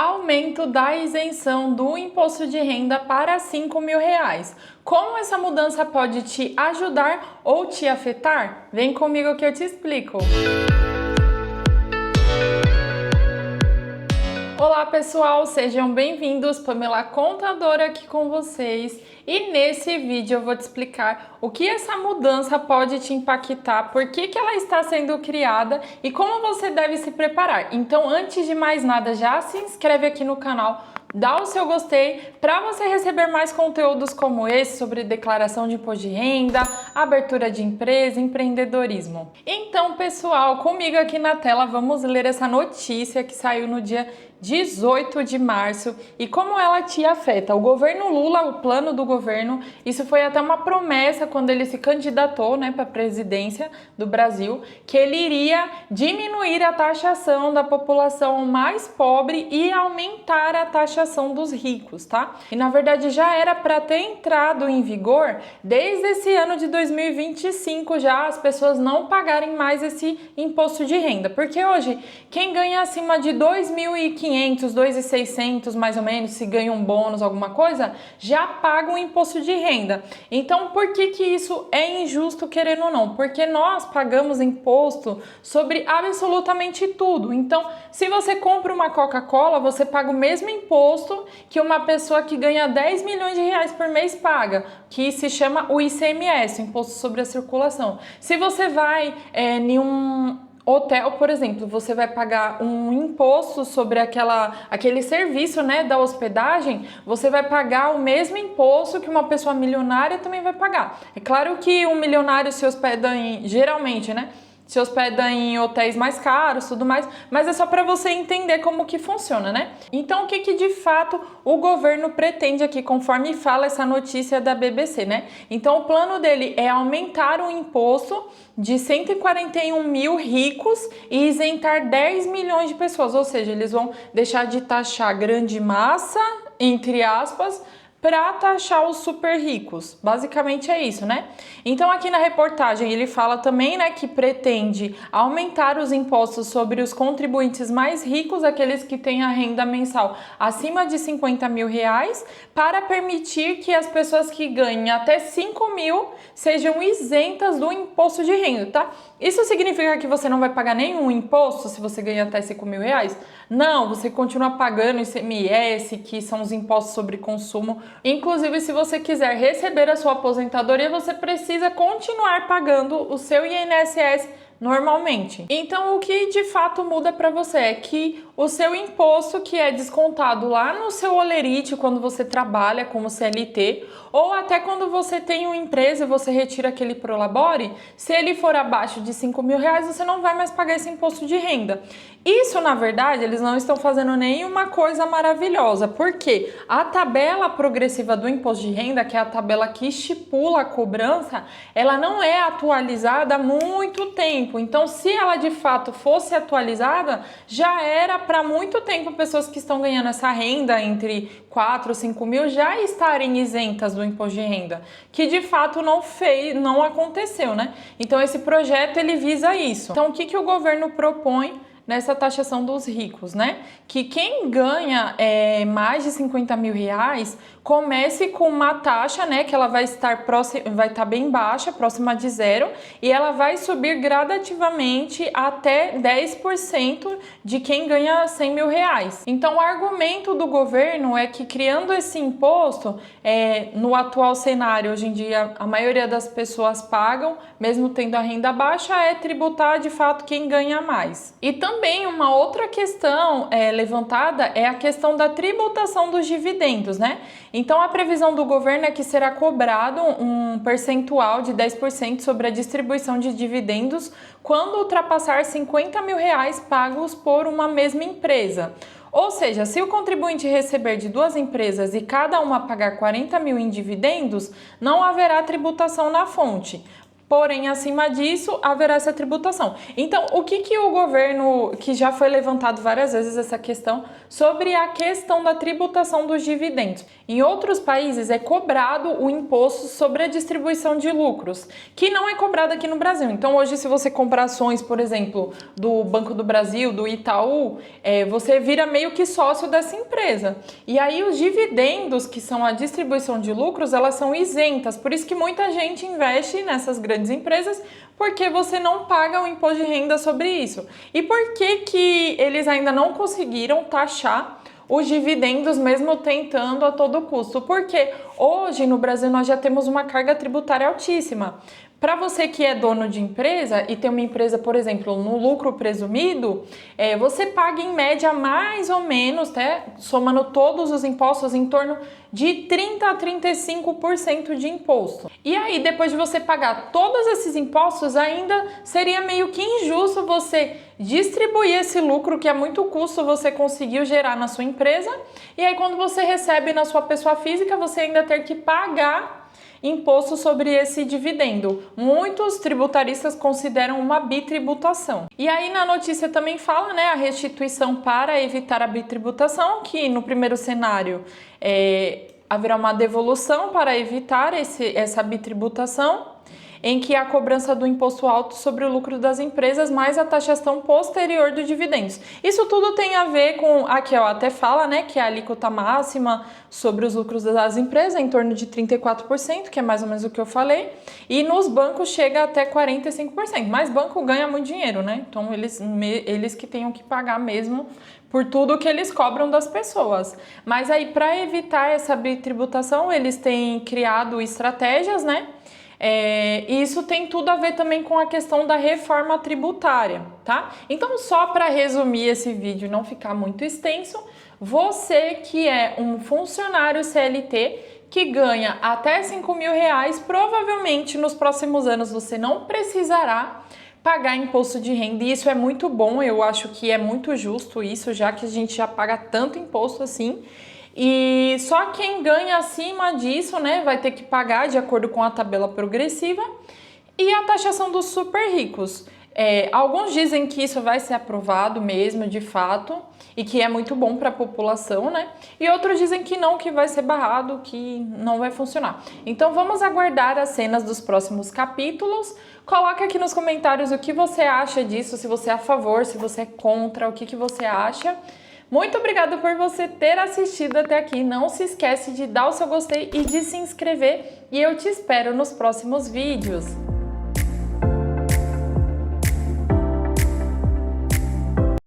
Aumento da isenção do imposto de renda para R$ 5.000. Como essa mudança pode te ajudar ou te afetar? Vem comigo que eu te explico. Olá pessoal, sejam bem-vindos, Pamela Contadora aqui com vocês, e nesse vídeo eu vou te explicar o que essa mudança pode te impactar, por que ela está sendo criada e como você deve se preparar. Então, antes de mais nada, já se inscreve aqui no canal, dá o seu gostei para você receber mais conteúdos como esse sobre declaração de imposto de renda, abertura de empresa, empreendedorismo. Então, pessoal, comigo aqui na tela vamos ler essa notícia que saiu no dia 18 de março e como ela te afeta. O governo Lula, o plano do governo, isso foi até uma promessa quando ele se candidatou, para a presidência do Brasil, que ele iria diminuir a taxação da população mais pobre e aumentar a taxação dos ricos, tá? E na verdade já era para ter entrado em vigor desde esse ano de 2025 já as pessoas não pagarem mais esse imposto de renda, porque hoje quem ganha acima de 2.500, 2.600 mais ou menos, se ganha um bônus, alguma coisa, já paga um imposto de renda. Então, por que isso é injusto, querendo ou não? Porque nós pagamos imposto sobre absolutamente tudo. Então, se você compra uma Coca-Cola, você paga o mesmo imposto que uma pessoa que ganha 10 milhões de reais por mês paga, que se chama o ICMS, Imposto sobre a Circulação. Se você vai em um hotel, por exemplo, você vai pagar um imposto sobre aquele serviço, da hospedagem, você vai pagar o mesmo imposto que uma pessoa milionária também vai pagar. É claro que um milionário se hospeda geralmente, se hospeda em hotéis mais caros, tudo mais, mas é só para você entender como que funciona, Então, o que de fato o governo pretende aqui, conforme fala essa notícia da BBC, Então, o plano dele é aumentar o imposto de 141 mil ricos e isentar 10 milhões de pessoas, ou seja, eles vão deixar de taxar grande massa, entre aspas, para taxar os super ricos. Basicamente é isso, Então aqui na reportagem ele fala também, que pretende aumentar os impostos sobre os contribuintes mais ricos, aqueles que têm a renda mensal acima de 50 mil reais, para permitir que as pessoas que ganhem até 5 mil sejam isentas do imposto de renda, tá? Isso significa que você não vai pagar nenhum imposto se você ganha até 5 mil reais? Não, você continua pagando ICMS, que são os impostos sobre consumo. Inclusive, se você quiser receber a sua aposentadoria, você precisa continuar pagando o seu INSS normalmente. Então, o que de fato muda para você é que o seu imposto, que é descontado lá no seu holerite quando você trabalha como CLT, ou até quando você tem uma empresa e você retira aquele Prolabore, se ele for abaixo de 5 mil reais, você não vai mais pagar esse imposto de renda. Isso, na verdade, eles não estão fazendo nenhuma coisa maravilhosa, porque a tabela progressiva do imposto de renda, que é a tabela que estipula a cobrança, ela não é atualizada há muito tempo. Então, se ela de fato fosse atualizada, já era para muito tempo pessoas que estão ganhando essa renda entre 4 e 5 mil já estarem isentas do imposto de renda, que de fato não aconteceu, Então, esse projeto ele visa isso. Então, o que o governo propõe nessa taxação dos ricos, Que quem ganha mais de 50 mil reais comece com uma taxa, que ela vai estar bem baixa, próxima de zero, e ela vai subir gradativamente até 10% de quem ganha 100 mil reais. Então, o argumento do governo é que criando esse imposto, no atual cenário, hoje em dia, a maioria das pessoas pagam, mesmo tendo a renda baixa, é tributar de fato quem ganha mais. E também uma outra questão levantada é a questão da tributação dos dividendos, Então, a previsão do governo é que será cobrado um percentual de 10% sobre a distribuição de dividendos quando ultrapassar 50 mil reais pagos por uma mesma empresa. Ou seja, se o contribuinte receber de duas empresas e cada uma pagar 40 mil em dividendos, não haverá tributação na fonte. porém acima disso haverá essa tributação. Então, o que o governo, que já foi levantado várias vezes essa questão, sobre a questão da tributação dos dividendos. Em outros países é cobrado o imposto sobre a distribuição de lucros, que não é cobrado aqui no Brasil. Então, hoje, se você comprar ações, por exemplo, do Banco do Brasil, do Itaú, você vira meio que sócio dessa empresa. E aí, os dividendos, que são a distribuição de lucros, elas são isentas. Por isso que muita gente investe nessas grandes empresas, porque você não paga o imposto de renda sobre isso. E por que eles ainda não conseguiram taxar os dividendos, mesmo tentando a todo custo? Porque hoje no Brasil nós já temos uma carga tributária altíssima. Para você que é dono de empresa e tem uma empresa, por exemplo, no lucro presumido, você paga em média mais ou menos, somando todos os impostos, em torno de 30% a 35% de imposto. E aí, depois de você pagar todos esses impostos, ainda seria meio que injusto você distribuir esse lucro, que é muito custo você conseguiu gerar na sua empresa, e aí quando você recebe na sua pessoa física, você ainda ter que pagar imposto sobre esse dividendo. Muitos tributaristas consideram uma bitributação. E aí na notícia também fala, a restituição para evitar a bitributação, que no primeiro cenário haverá uma devolução para evitar essa bitributação, em que a cobrança do imposto alto sobre o lucro das empresas mais a taxação posterior dos dividendos. Isso tudo tem a ver com, aqui até fala, que a alíquota máxima sobre os lucros das empresas é em torno de 34%, que é mais ou menos o que eu falei, e nos bancos chega até 45%, mas banco ganha muito dinheiro, Então eles que tenham que pagar mesmo por tudo que eles cobram das pessoas. Mas aí, para evitar essa bitributação, eles têm criado estratégias, e isso tem tudo a ver também com a questão da reforma tributária, tá? Então, só para resumir esse vídeo e não ficar muito extenso, você que é um funcionário CLT que ganha até R$5.000, provavelmente nos próximos anos você não precisará pagar imposto de renda, e isso é muito bom, eu acho que é muito justo isso, já que a gente já paga tanto imposto assim. E só quem ganha acima disso, vai ter que pagar de acordo com a tabela progressiva e a taxação dos super ricos. Alguns dizem que isso vai ser aprovado mesmo, de fato, e que é muito bom para a população, E outros dizem que não, que vai ser barrado, que não vai funcionar. Então vamos aguardar as cenas dos próximos capítulos. Coloca aqui nos comentários o que você acha disso, se você é a favor, se você é contra, o que você acha. Muito obrigada por você ter assistido até aqui. Não se esquece de dar o seu gostei e de se inscrever. E eu te espero nos próximos vídeos.